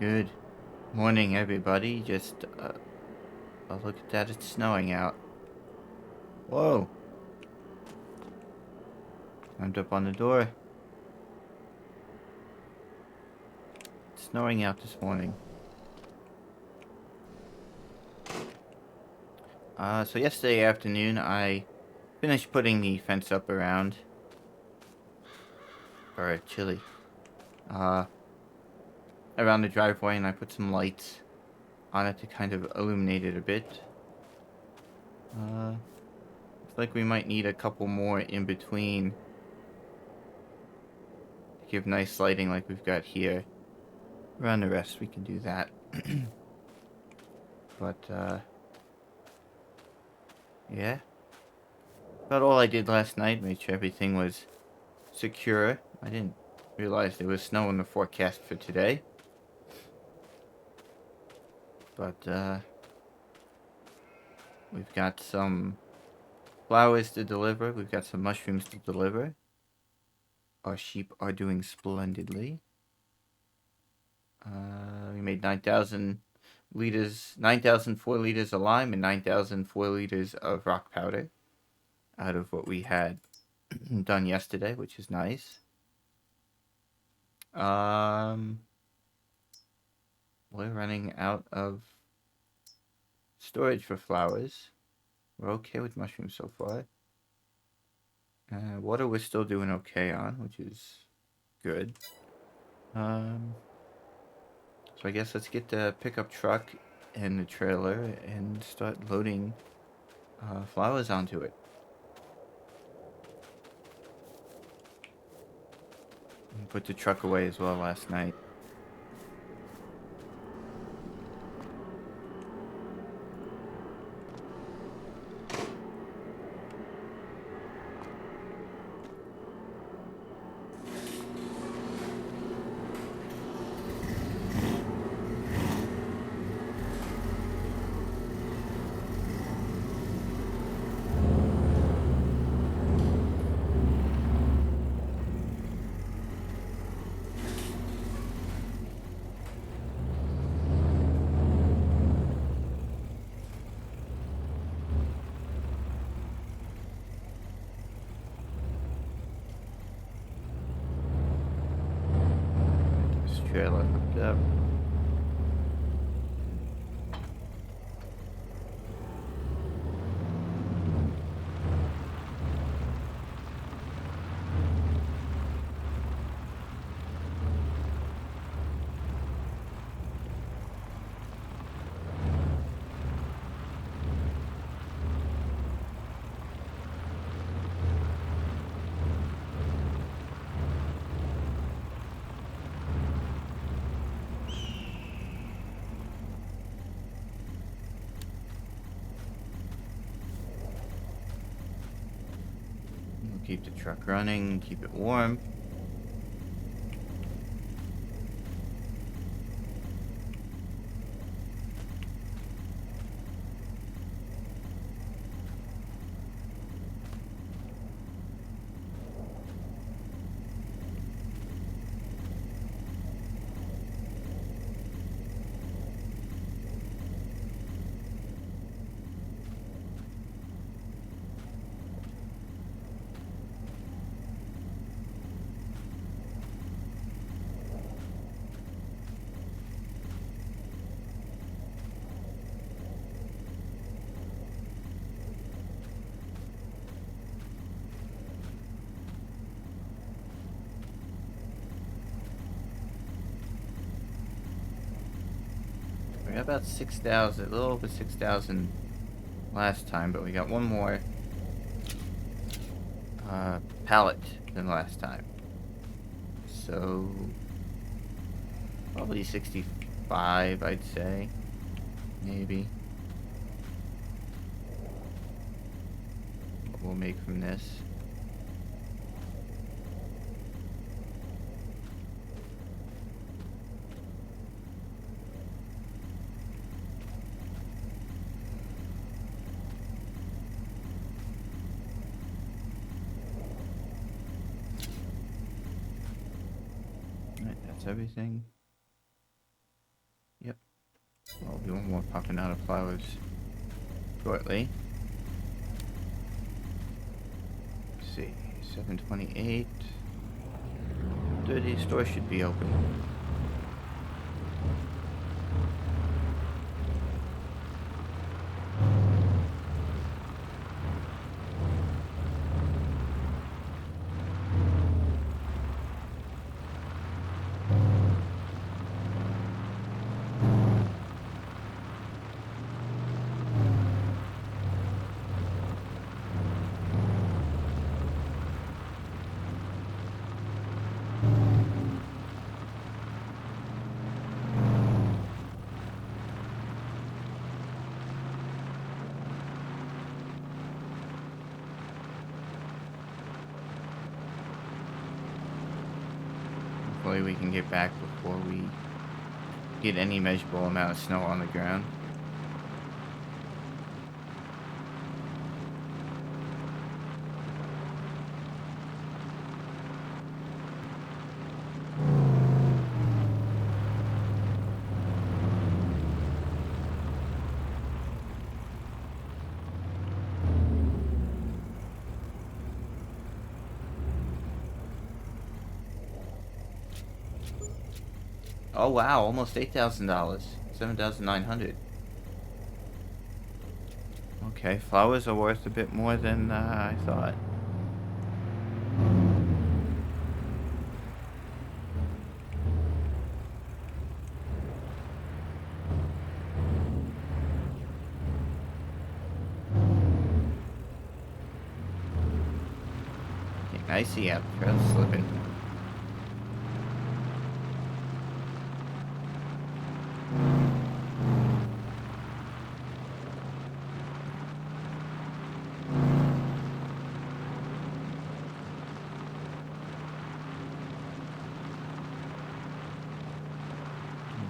Good morning, everybody. Oh, look at that, it's snowing out. Whoa. Climbed up on the door. It's snowing out this morning. So yesterday afternoon, I finished putting the fence up around. Or chilly. Around the driveway, and I put some lights on it to kind of illuminate it a bit. Looks like we might need a couple more in between to give nice lighting like we've got here. Around the rest, we can do that. But, yeah. About all I did last night, made sure everything was secure. I didn't realize there was snow in the forecast for today. But, we've got some flowers to deliver. We've got some mushrooms to deliver. Our sheep are doing splendidly. We made 9,000 liters, 9,004 liters of lime and 9,004 liters of rock powder out of what we had done yesterday, which is nice. We're running out of storage for flowers. We're okay with mushrooms so far. Water we're still doing okay on, which is good. So I guess let's get the pickup truck and the trailer and start loading flowers onto it. And put the truck away as well last night. Trailer hooked up. We'll keep the truck running, keep it warm. We got about 6,000, a little over 6,000 last time, but we got one more pallet than last time. So, probably 65, I'd say. Maybe. What we'll make from this. Alright, that's everything. more popping out of flowers shortly. Let's see, 7:28. 30 store should be open. Hopefully we can get back before we get any measurable amount of snow on the ground. Oh wow, almost $8,000. 7,900. Okay, flowers are worth a bit more than I thought. Getting icy out, the trail's slipping.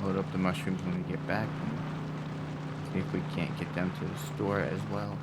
Load up the mushrooms when we get back and see if we can't get them to the store as well.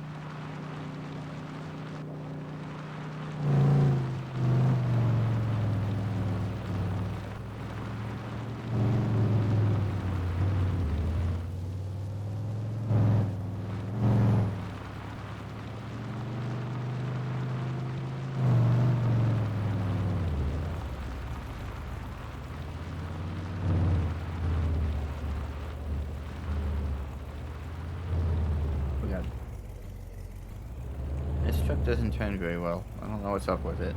This truck doesn't turn very well. I don't know what's up with it.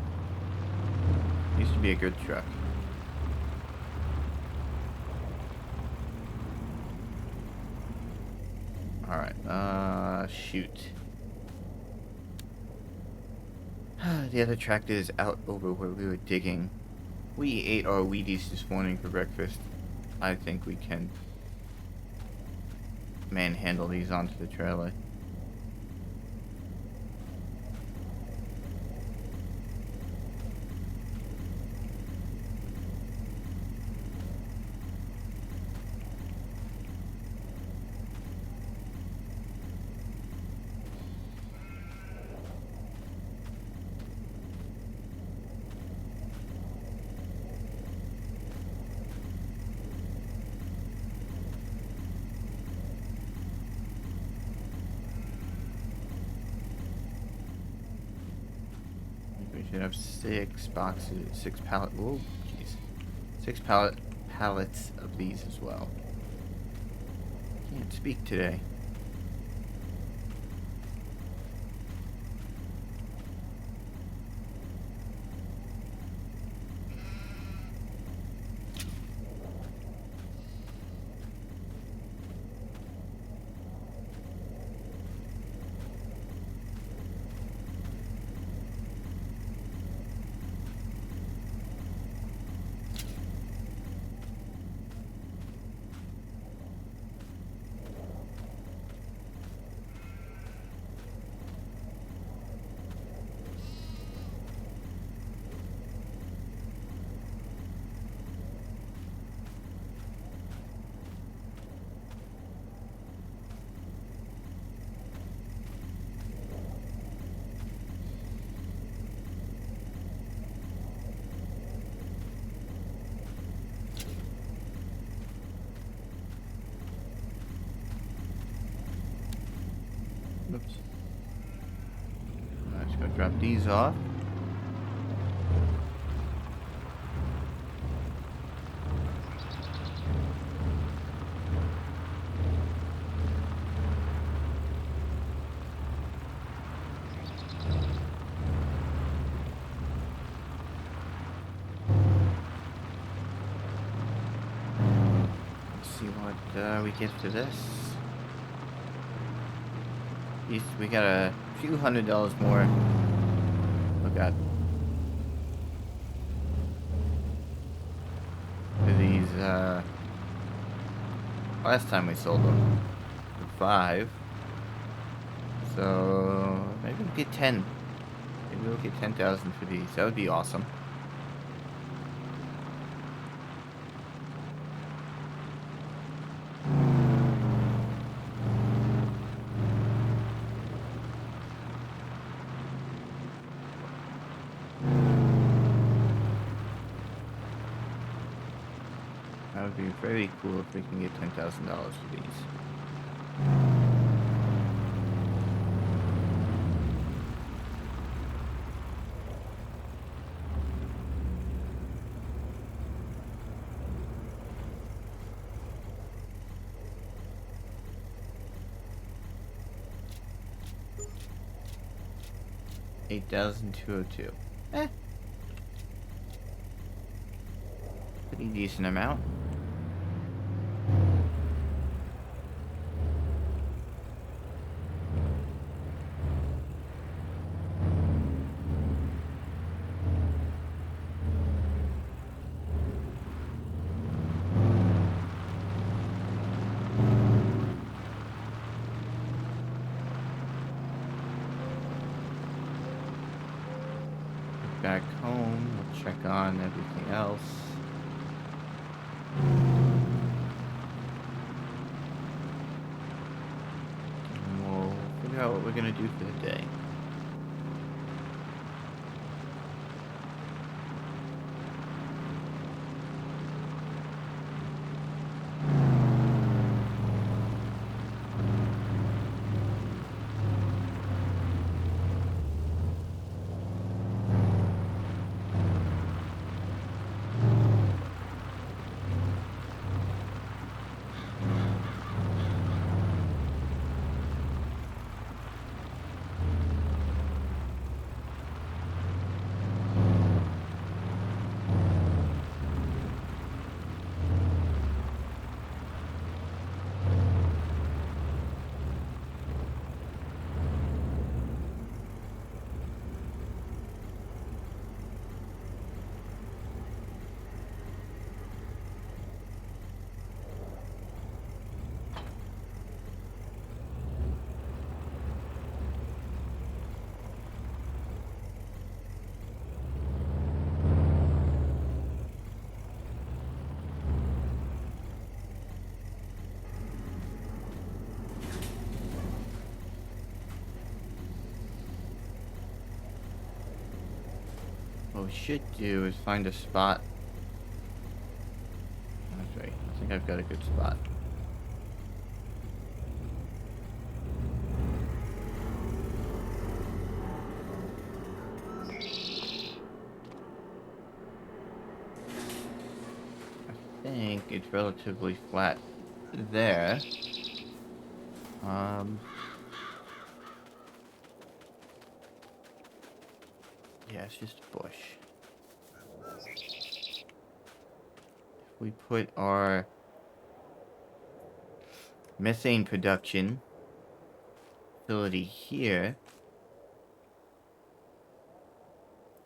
Used to be a good truck. Alright, shoot. The other tractor is out over where we were digging. We ate our Wheaties this morning for breakfast. I think we can manhandle these onto the trailer. We should have 6 boxes, 6 pallet. Whoa, jeez, 6 pallets of these as well. Can't speak today. Oops. Let's go drop these off. See what we get for this. We got a few $100 more. Oh god. For these, last time we sold them for 5. So maybe we'll get 10. Maybe we'll get 10,000 for these. That would be awesome. That would be very cool if we can get $10,000 for these. $8,202. Pretty decent amount. Back home, we'll check on everything else. And we'll figure out what we're gonna do for the day. What we should do is find a spot. That's right. I think I've got a good spot. I think it's relatively flat there. Yeah, it's just a bush. If we put our methane production facility here,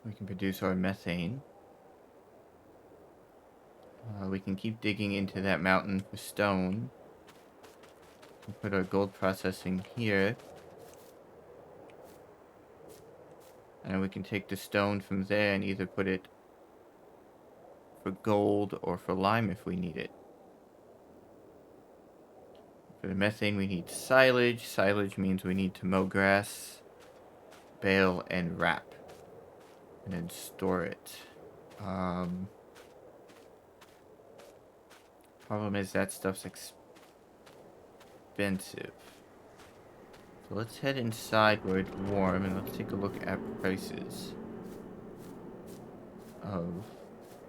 we can produce our methane. We can keep digging into that mountain for stone. We'll put our gold processing here. And we can take the stone from there and either put it for gold or for lime if we need it. For the methane we need silage. Silage means we need to mow grass, bale, and wrap. And then store it. Problem is that stuff's expensive. So let's head inside where it's warm and let's take a look at prices of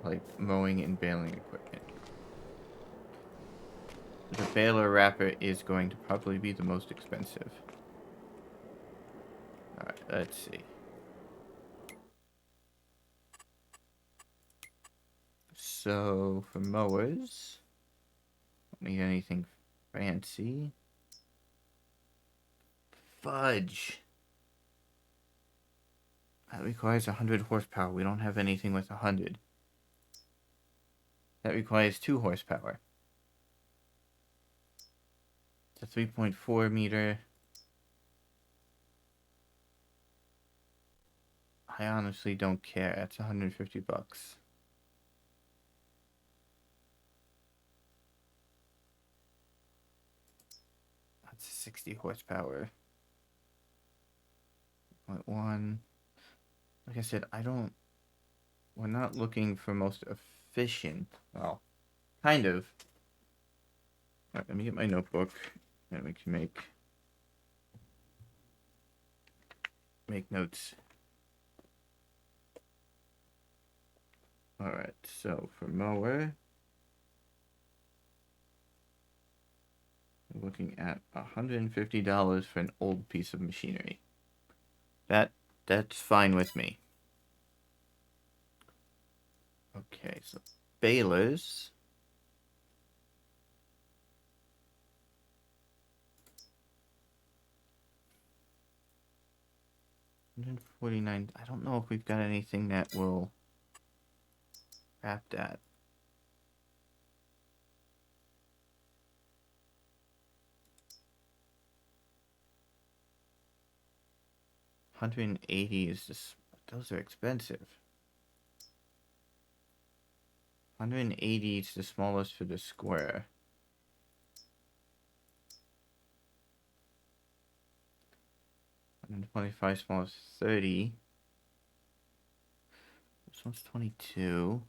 like mowing and baling equipment. The baler wrapper is going to probably be the most expensive. Alright, let's see. So for mowers, don't need anything fancy. Fudge! That requires 100 horsepower. We don't have anything with 100. That requires 2 horsepower. It's a 3.4 meter. I honestly don't care. That's 150 bucks. That's 60 horsepower. 0.1. Like I said, we're not looking for most efficient. Well, kind of. All right, let me get my notebook and we can make notes. All right, so for mower, we're looking at $150 for an old piece of machinery. That's fine with me. Okay, so balers. $149. I don't know if we've got anything that will wrap that. $180 is just, those are expensive. $180 is the smallest for the square. $125 smallest 30. This one's 22.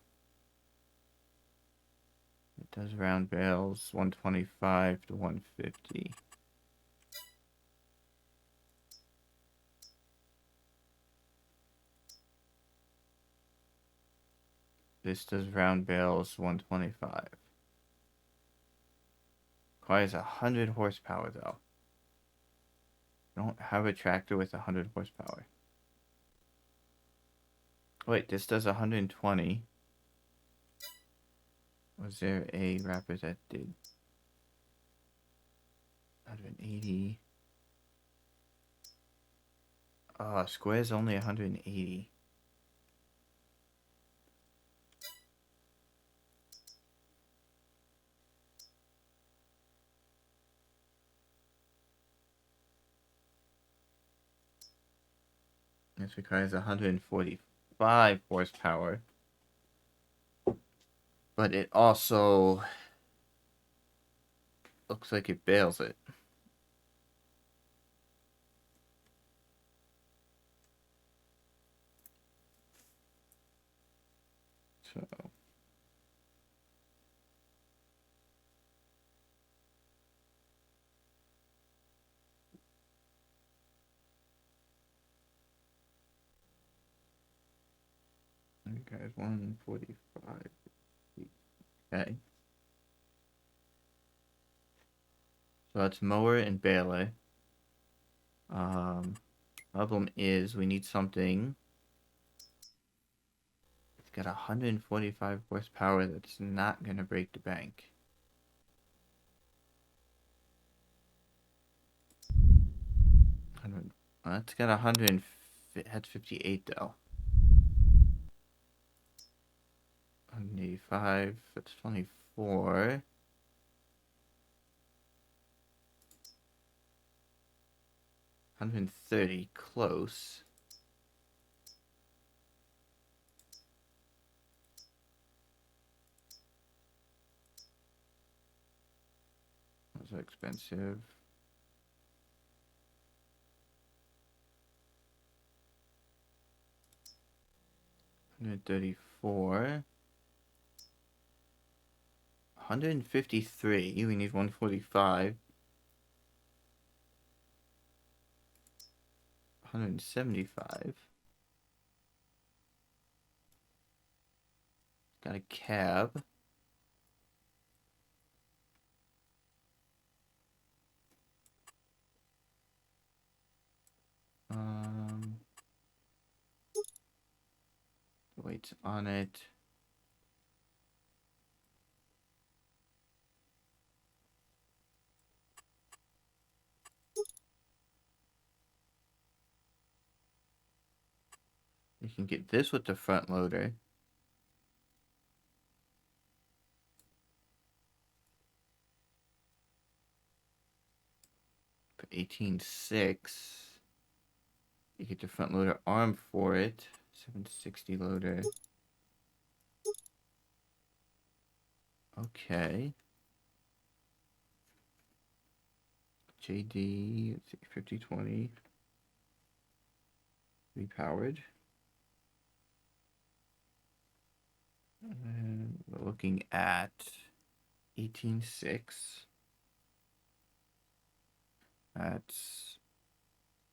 It does round bales, 125 to 150. This does round bales, 125. Requires 100 horsepower though. I don't have a tractor with 100 horsepower. Wait, this does 120. Was there a wrapper that did 180? Square's only 180. This requires 145 horsepower. But it also looks like it bales it. So you guys 145. Okay. So that's mower and baler. Problem is we need something. It's got 145 horsepower that's not gonna break the bank. That's got 100. That's 58 though. 185. That's 24. 130, close. Those are expensive. $134. 153. We need 145. 175. Got a cab. The weight's on it. You can get this with the front loader. For 18.6. You get the front loader arm for it. 760 loader. Okay. JD, let's see, 5020. Repowered. And we're looking at 18.6. That's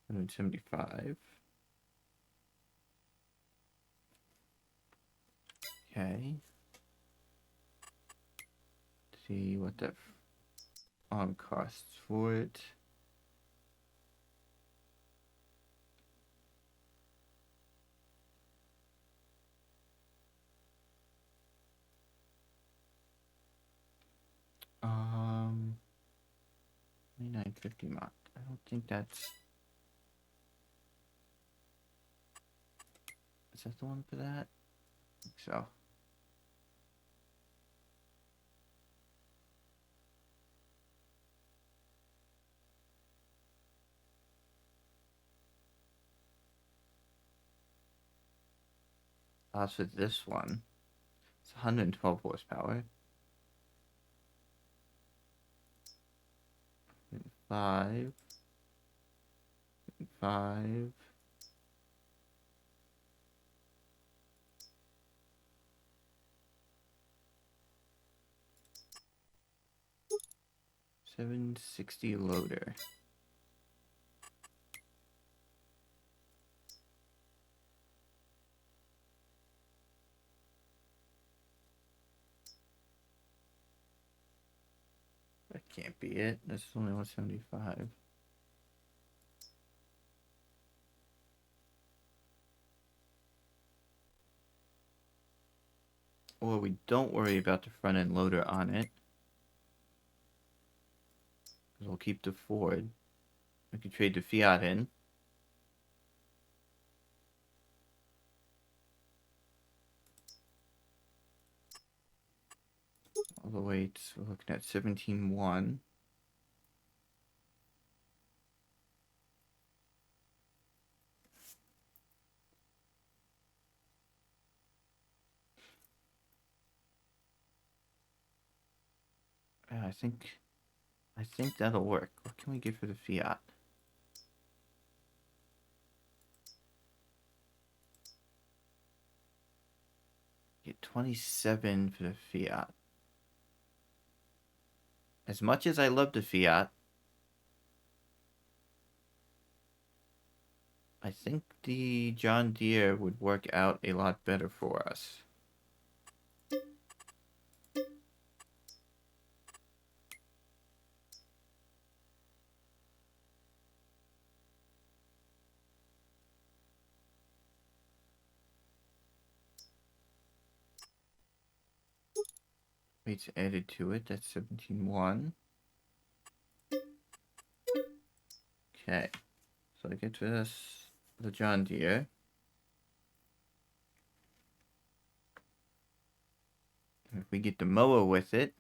175. Okay. Let's see what that arm costs for it. Um, 2950 mod. I don't think that's. Is that the one for that? I think so. So this one, it's 112 horsepower. 5. 5. 760 loader. That can't be it. That's only 175. Or we don't worry about the front end loader on it. Because we'll keep the Ford. We can trade the Fiat in. All the weights, we're looking at 17.1. I think that'll work. What can we get for the Fiat? Get 27 for the Fiat. As much as I love the Fiat, I think the John Deere would work out a lot better for us. Weights added to it, that's 17.1. Okay, so I get this, the John Deere. If we get the mower with it,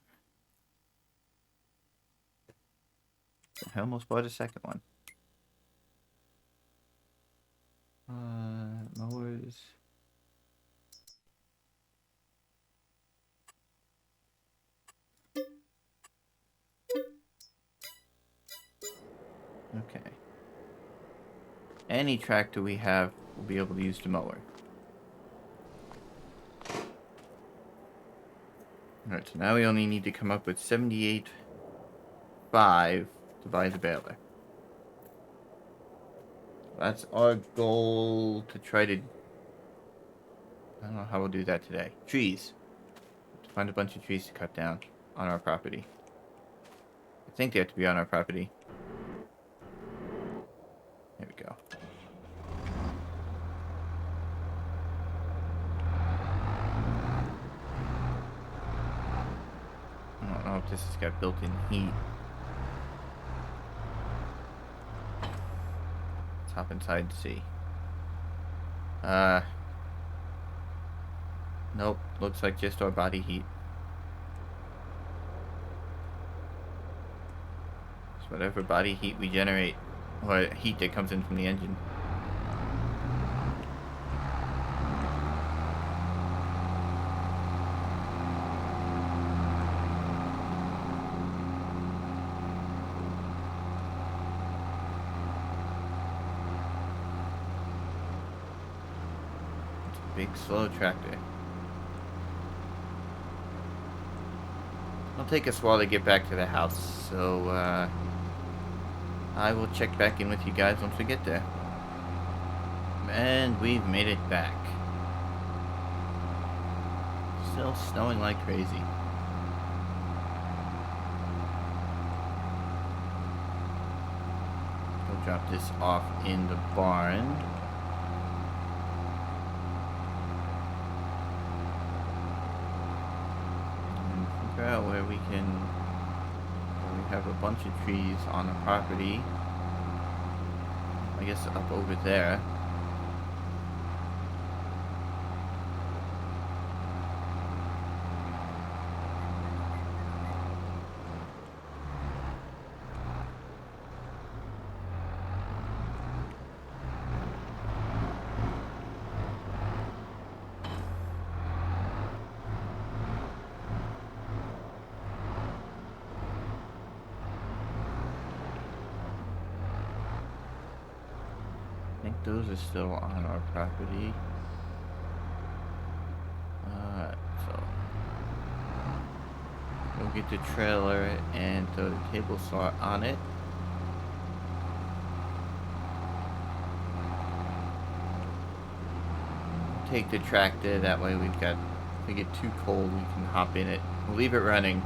I almost bought a second one. Mowers. Okay. Any tractor we have will be able to use the mower. Alright, so now we only need to come up with 78.5 to buy the baler. That's our goal to try to... I don't know how we'll do that today. Trees. To find a bunch of trees to cut down on our property. I think they have to be on our property. There we go. I don't know if this has got built-in heat. Let's hop inside to see. Nope. Looks like just our body heat. It's whatever body heat we generate, or heat that comes in from the engine. It's a big, slow tractor. It'll take us a while to get back to the house, so I will check back in with you guys once we get there. And we've made it back. Still snowing like crazy. We'll drop this off in the barn. Out where we have a bunch of trees on the property. I guess up over there. I think those are still on our property. Alright, so we'll get the trailer and throw the cable saw on it. Take the tractor, that way if we get too cold we can hop in it. We'll leave it running,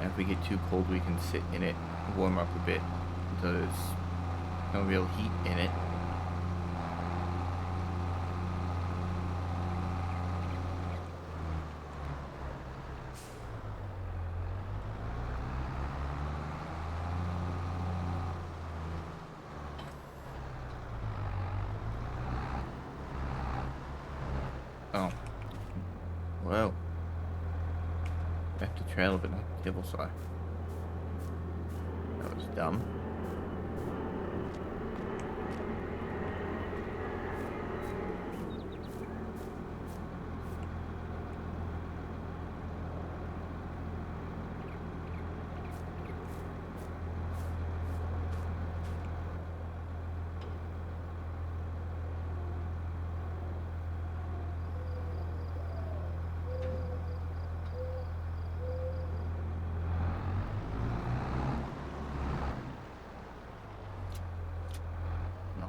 and if we get too cold we can sit in it and warm up a bit until there's no real heat in it. Oh. Whoa. Back to trailer, but not the cable saw. That was dumb.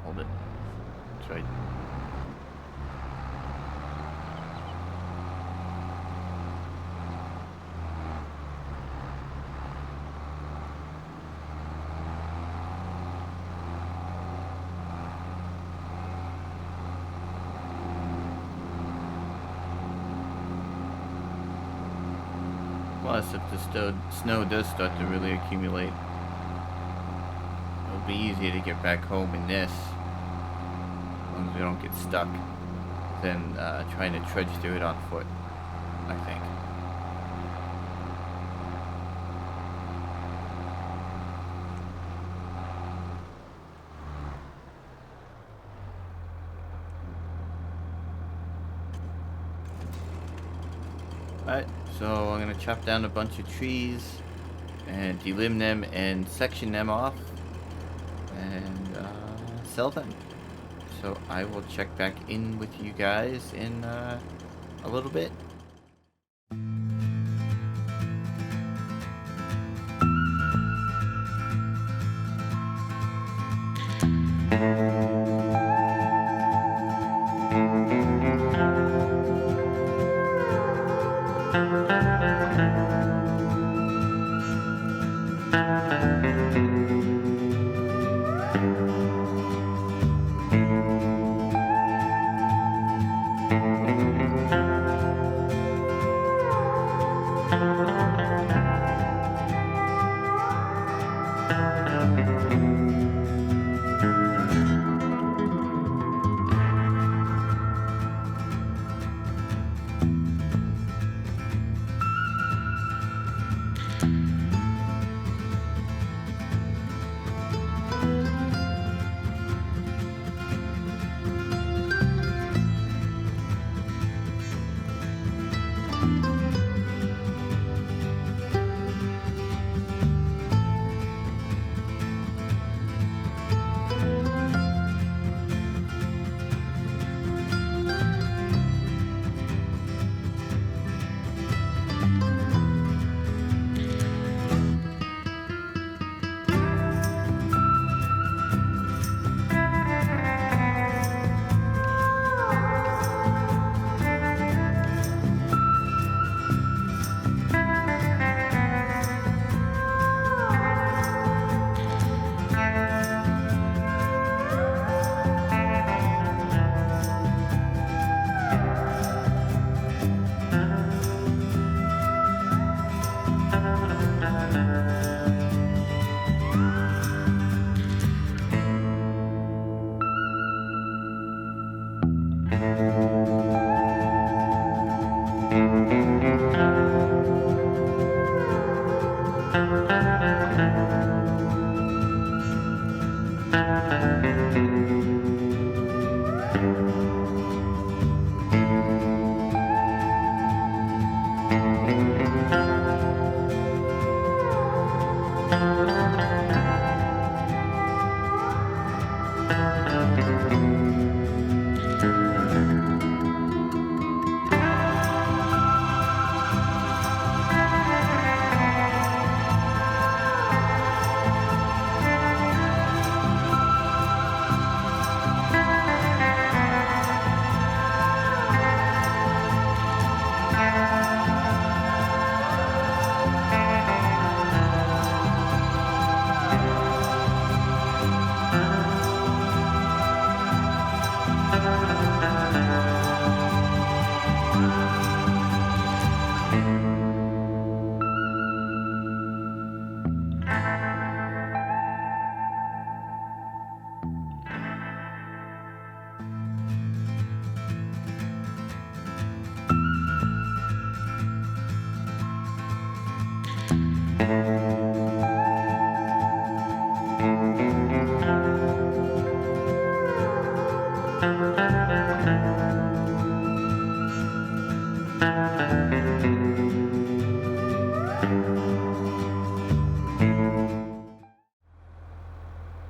Hold it. That's right. Plus, if the snow does start to really accumulate, it'll be easier to get back home in this. As long as we don't get stuck, than trying to trudge through it on foot, I think. Alright, so I'm going to chop down a bunch of trees and delimb them and section them off and sell them. So I will check back in with you guys in a little bit.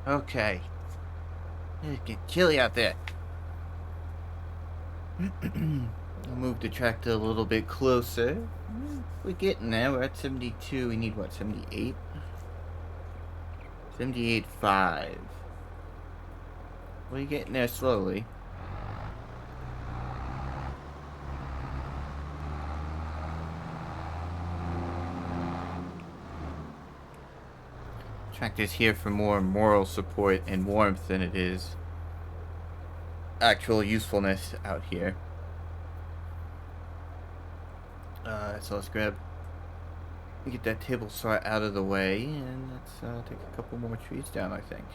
Okay. It's getting chilly out there. I'll move the tractor a little bit closer. We're getting there. We're at 72. We need what, 78? 78.5. We're getting there slowly. Tractor's here for more moral support and warmth than it is actual usefulness out here. So let's get that table saw out of the way, and let's take a couple more trees down, I think.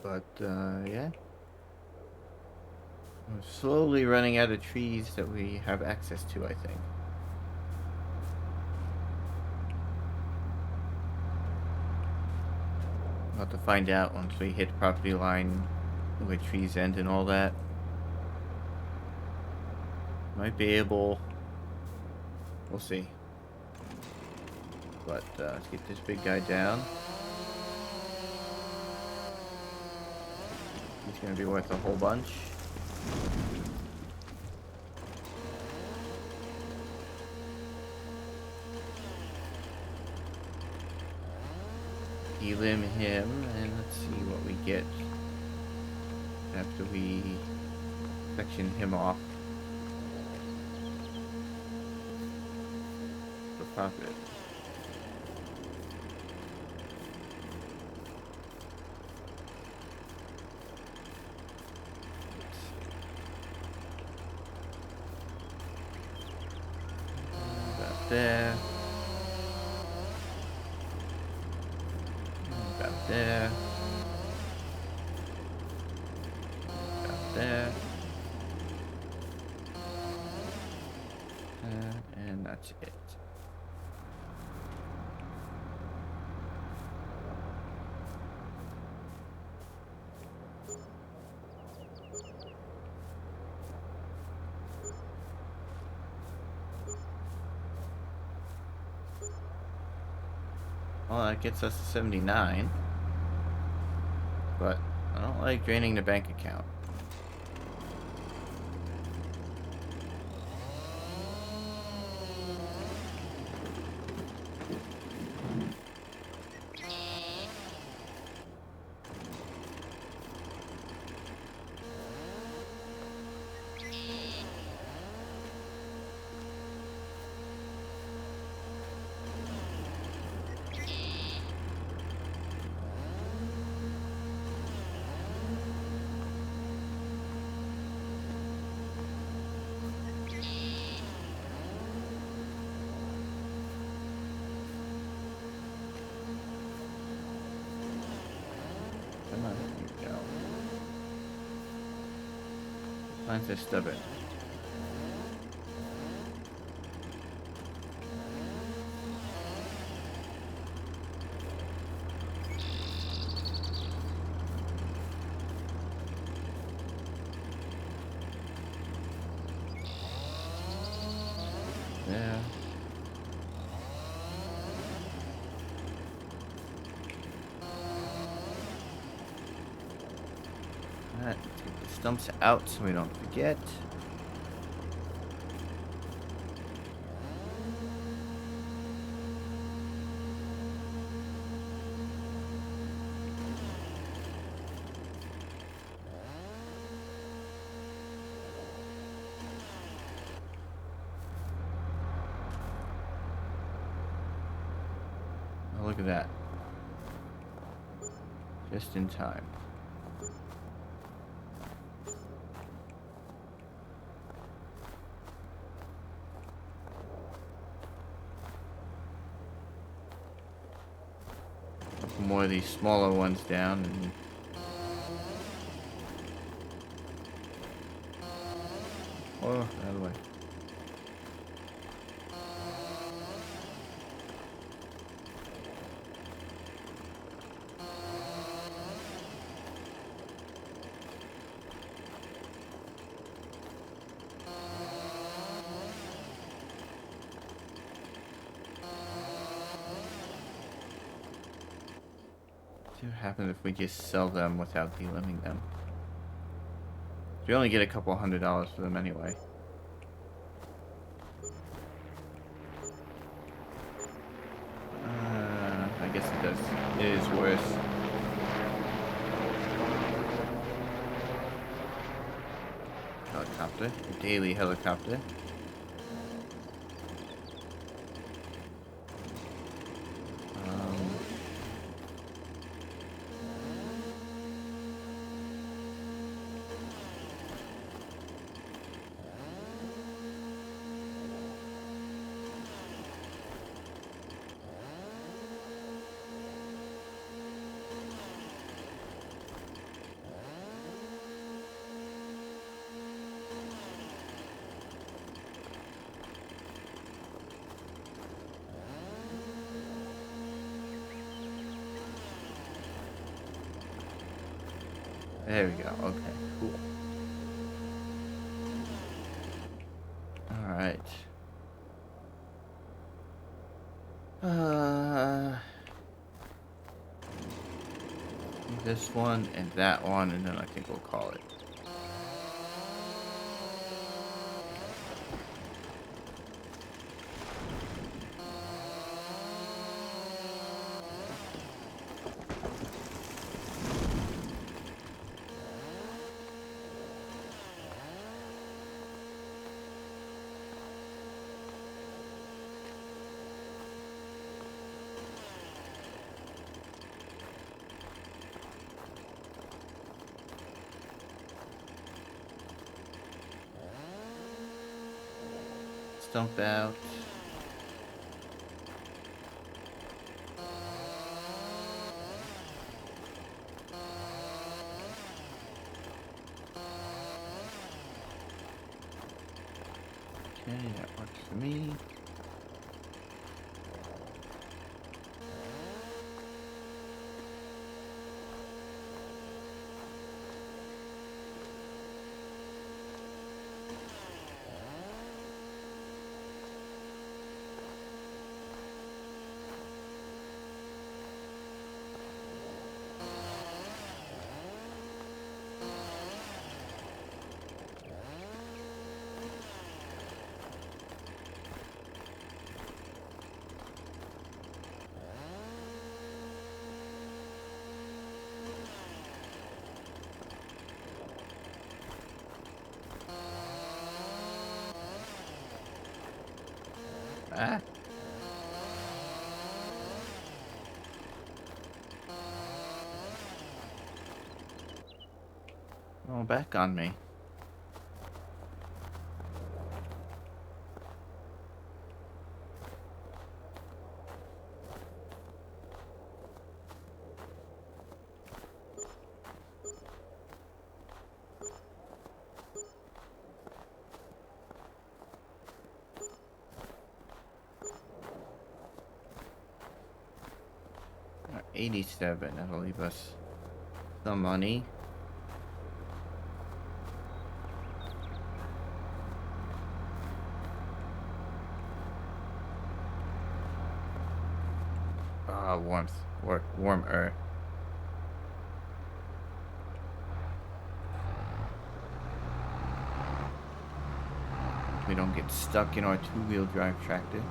But, yeah. We're slowly running out of trees that we have access to, I think. We'll have to find out once we hit property line where trees end and all that. Might be able... We'll see. But, let's get this big guy down. He's gonna be worth a whole bunch. Delimb him, and let's see what we get after we section him off for profit. About there. About there. About there. And that's it. Well, that gets us to 79. But I don't like draining the bank account. Come on, here we go. Mine's so stubborn. Let's get the stumps out so we don't forget. Oh, look at that. Just in time. Put more of these smaller ones down and oh, out of the way. See what happens if we just sell them without delimbing them. We only get a couple $100 for them anyway. I guess it does. It is worse. Helicopter. A daily helicopter. There we go. Okay, cool. Alright. This one and that one, and then I think we'll call it. Stump out. Okay, that works for me. Ah. Oh, back on me. Alright, 87. That'll leave us some money. Warmth. Warmer. we don't get stuck in our two-wheel drive tractor.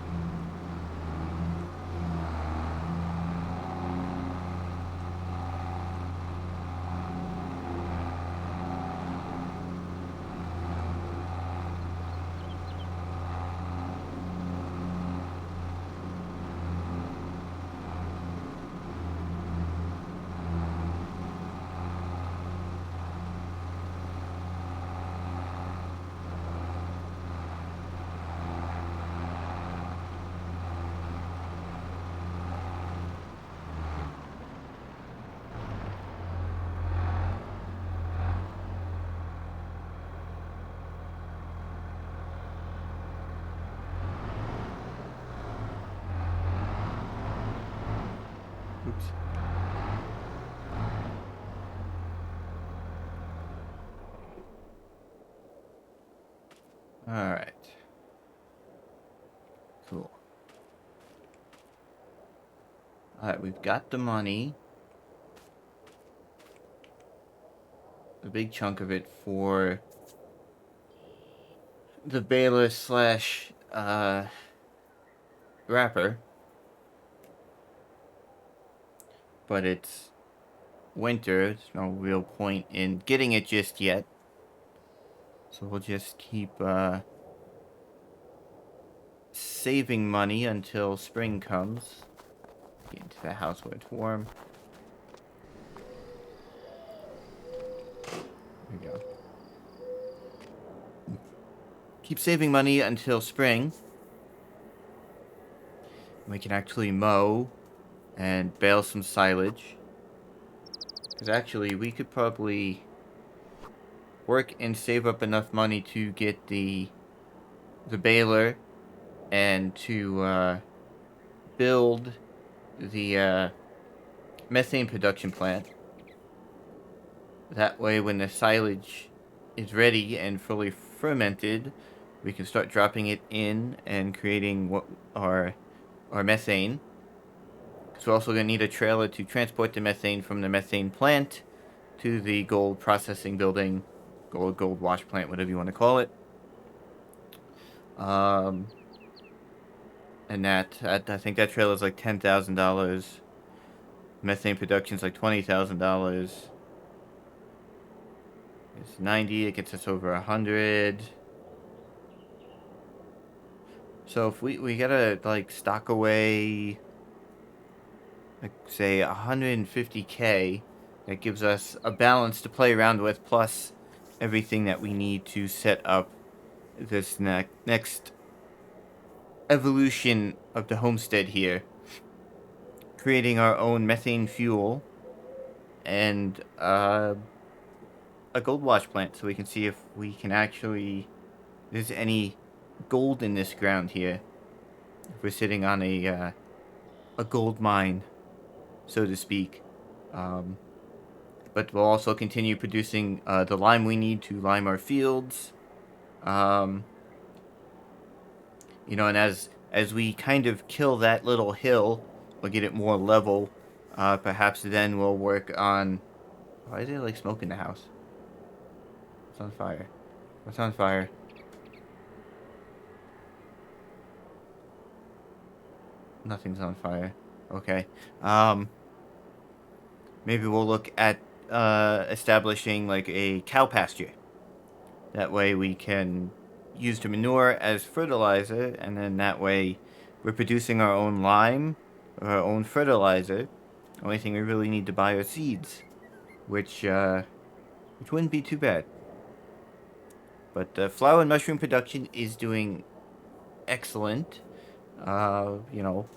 Oops. Alright. Cool. Alright, we've got the money. A big chunk of it for the baler slash wrapper. But it's winter. There's no real point in getting it just yet. So we'll just keep saving money until spring comes. Get into the house where it's warm. There we go. Keep saving money until spring. We can actually mow and bale some silage. Because actually, we could probably work and save up enough money to get the baler and to build the methane production plant. That way, when the silage is ready and fully fermented, we can start dropping it in and creating what our methane. Because we're also going to need a trailer to transport the methane from the methane plant to the gold processing building, gold wash plant, whatever you want to call it. And I think that trailer is like $10,000. Methane production is like $20,000. It's 90. It gets us over 100. So if we gotta like stock away, like say 150K, that gives us a balance to play around with, plus everything that we need to set up this next evolution of the homestead here. Creating our own methane fuel and a gold wash plant, so we can see if we can actually, there's any gold in this ground here. If we're sitting on a gold mine, so to speak. But we'll also continue producing the lime we need to lime our fields. You know, and as we kind of kill that little hill, we'll get it more level. Perhaps then we'll work on... Why is there like smoke in the house? What's on fire? What's on fire? Nothing's on fire. Okay. Maybe we'll look at establishing like a cow pasture. That way we can use the manure as fertilizer, and then that way we're producing our own lime, our own fertilizer. The only thing we really need to buy are seeds, which wouldn't be too bad. But the flower and mushroom production is doing excellent. You know,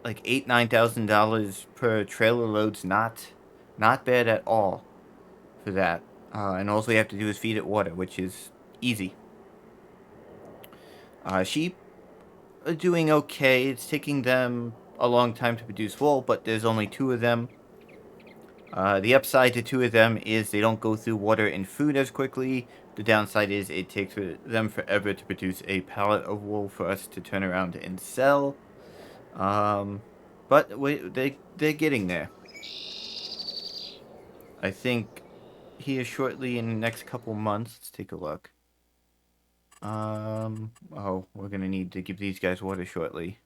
like $9,000 per trailer load's not bad at all for that. And all we have to do is feed it water, which is easy. Sheep are doing okay. It's taking them a long time to produce wool, but there's only 2 of them. The upside to 2 of them is they don't go through water and food as quickly. The downside is it takes them forever to produce a pallet of wool for us to turn around and sell. But they're getting there. I think here shortly in the next couple months. Let's take a look. Oh, we're gonna need to give these guys water shortly.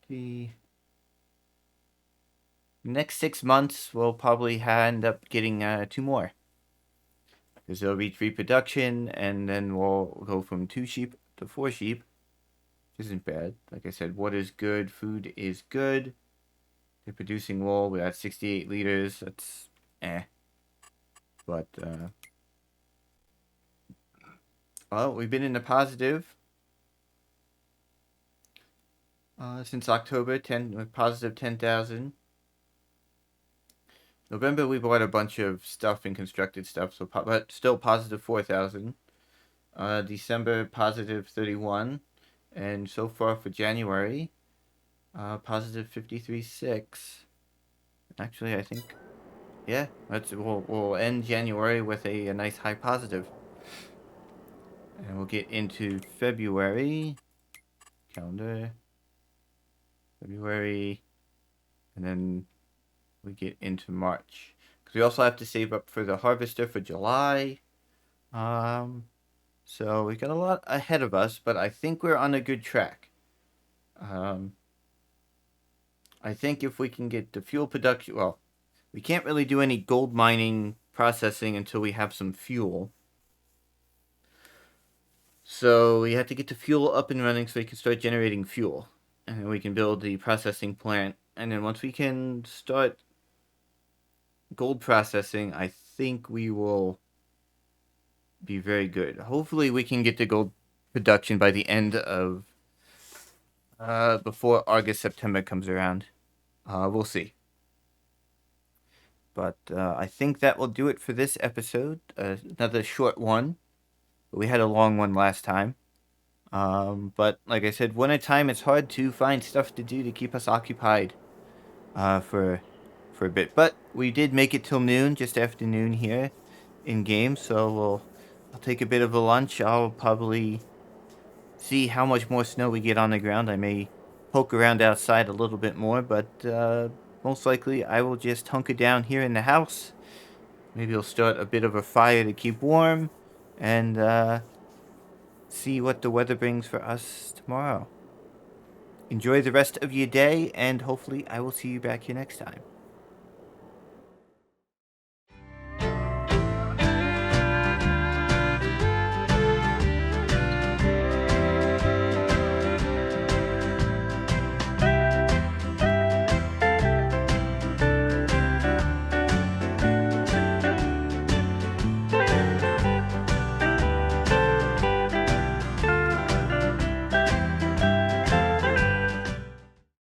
The next 6 months, we'll probably end up getting 2 more. Because they'll reach reproduction, and then we'll go from 2 sheep to 4 sheep. Which isn't bad. Like I said, water's good, food is good. They're producing wool. We're at 68 liters. That's But, well, we've been in the positive since October, positive 10,000. November, we bought a bunch of stuff and constructed stuff, so but still positive 4,000. December, positive 31. And so far for January, positive 53.6. Actually, I think, yeah, we'll end January with a nice high positive. And we'll get into February, calendar, February, and then we get into March. Because we also have to save up for the harvester for July. So we got a lot ahead of us, but I think we're on a good track. I think if we can get the fuel production, well, we can't really do any gold mining processing until we have some fuel. So we have to get the fuel up and running so we can start generating fuel. And then we can build the processing plant. And then once we can start gold processing, I think we will be very good. Hopefully we can get the gold production by the end of before August, September comes around. We'll see. But I think that will do it for this episode. Another short one. We had a long one last time. But like I said, one at a time, it's hard to find stuff to do to keep us occupied for a bit. But we did make it till noon, just after noon here in game. So I'll take a bit of a lunch. I'll probably see how much more snow we get on the ground. I may poke around outside a little bit more, but most likely I will just hunker down here in the house. Maybe I'll start a bit of a fire to keep warm, and see what the weather brings for us tomorrow. Enjoy the rest of your day, and hopefully I will see you back here next time.